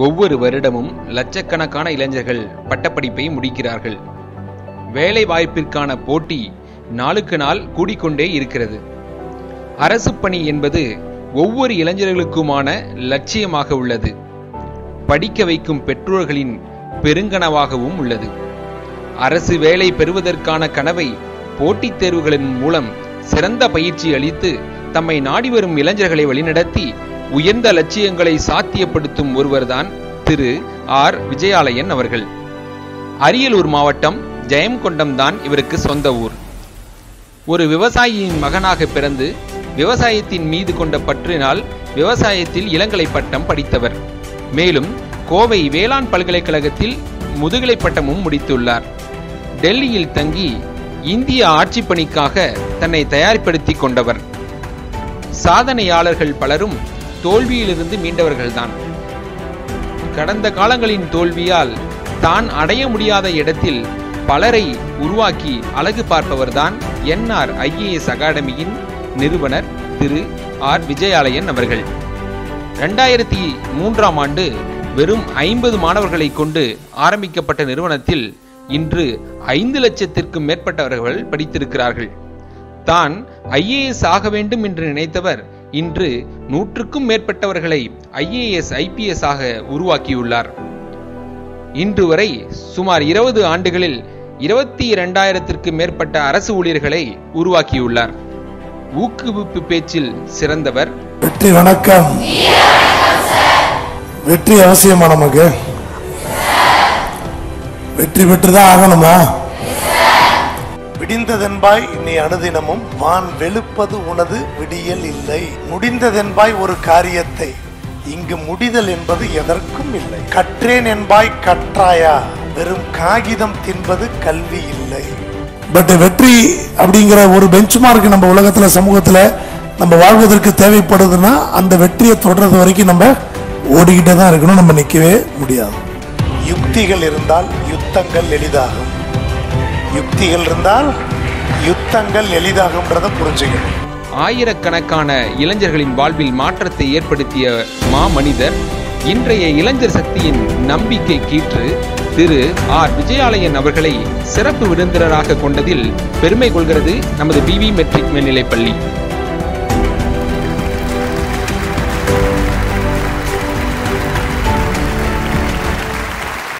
ஒவ்வொரு வருடமும் லட்சக்கணக்கான இளைஞர்கள் பட்டப்படிப்பை முடிக்கிறார்கள். வேலை வாய்ப்பிற்கான போட்டி நாளுக்கு நாள் கூடிக்கொண்டே இருக்கிறது. அரசு பணி என்பது ஒவ்வொரு இளைஞர்களுக்குமான லட்சியமாக உள்ளது. படிக்க வைக்கும் பெற்றோர்களின் பெருங்கனவாகவும் உள்ளது. அரசு வேலை பெறுவதற்கான கனவை போட்டித் தேர்வுகளின் மூலம் சிறந்த பயிற்சி அளித்து தம்மை நாடி வரும் இளைஞர்களை வழிநடத்தி உயர்ந்த லட்சியங்களை சாத்தியப்படுத்தும் ஒருவர்தான் திரு ஆர் விஜயாலயன் அவர்கள். அரியலூர் மாவட்டம் ஜெயங்கொண்டம் தான் இவருக்கு சொந்த ஊர். ஒரு விவசாயியின் மகனாக பிறந்து விவசாயத்தின் மீது கொண்ட பற்றினால் விவசாயத்தில் இளங்கலை பட்டம் படித்தவர். மேலும் கோவை வேளாண் பல்கலைக்கழகத்தில் முதுகலை பட்டமும் முடித்துள்ளார். டெல்லியில் தங்கி இந்திய ஆட்சி பணிக்காக தன்னை தயார்படுத்தி கொண்டவர். சாதனையாளர்கள் பலரும் தோல்வியிலிருந்து மீண்டவர்கள்தான். கடந்த காலங்களின் தோல்வியால் தான் அடைய முடியாத இடத்தில் பலரை உருவாக்கி அழகு பார்ப்பவர்தான் என்ஆர் IAS அகாடமியின் நிறுவனர் திரு ஆர் விஜயாலயன் அவர்கள். 2003ஆம் ஆண்டு வெறும் 50 மாணவர்களை கொண்டு ஆரம்பிக்கப்பட்ட நிறுவனத்தில் இன்று 5 லட்சத்திற்கும் மேற்பட்டவர்கள் படித்திருக்கிறார்கள். தான் IAS ஆக வேண்டும் என்று நினைத்தவர் இன்று 100க்கும் மேற்பட்டவர்களை IAS IPS ஆக உருவாக்கியுள்ளார். இன்று வரை சுமார் 20 ஆண்டுகளில் 22,000த்திற்கும் மேற்பட்ட அரசு ஊழியர்களை உருவாக்கியுள்ளார். ஊக்குவிப்பு பேச்சில் சிறந்தவர். வெற்றி வணக்கம். வெற்றி அவசியமா? நமக்கு வெற்றி பெற்றுதான் ஆகணுமா? விடிந்ததென்பாய் நீ அனுதினமும் வான் வெளுப்பது உனது விடியல் இல்லை. முடிந்ததென்பாய் ஒரு காரியத்தை, இங்கு முடிதல் என்பது எதற்கும் இல்லை. கற்றேன் என்பாய் கற்றாயா, வெறும் காகிதம் தின்பது கல்வி இல்லை. பட் வெற்றி அப்படிங்கிற ஒரு பெஞ்ச் மார்க் நம்ம உலகத்துல சமூகத்துல நம்ம வாழ்வதற்கு தேவைப்படுதுன்னா அந்த வெற்றியை தொடர்றது வரைக்கும் நம்ம ஓடிக்கிட்டே தான் இருக்கணும். நம்ம நிற்கவே முடியாது. யுக்திகள் இருந்தால் யுத்தங்கள் எளிதாகும். யுக்திகள் இருந்தால் யுத்தங்கள் எளிதாகும்ன்றத புரிஞ்சுக்கணும். ஆயிரக்கணக்கான இளைஞர்களின் வாழ்வில் மாற்றத்தை ஏற்படுத்திய மாமனிதர், இன்றைய இளைஞர் சக்தியின் நம்பிக்கை கீற்று திரு ஆர் விஜயாலயன் அவர்களை சிறப்பு விருந்தினராக கொண்டதில் பெருமை கொள்கிறது நமது BV மெட்ரிக் மேல்நிலைப்பள்ளி.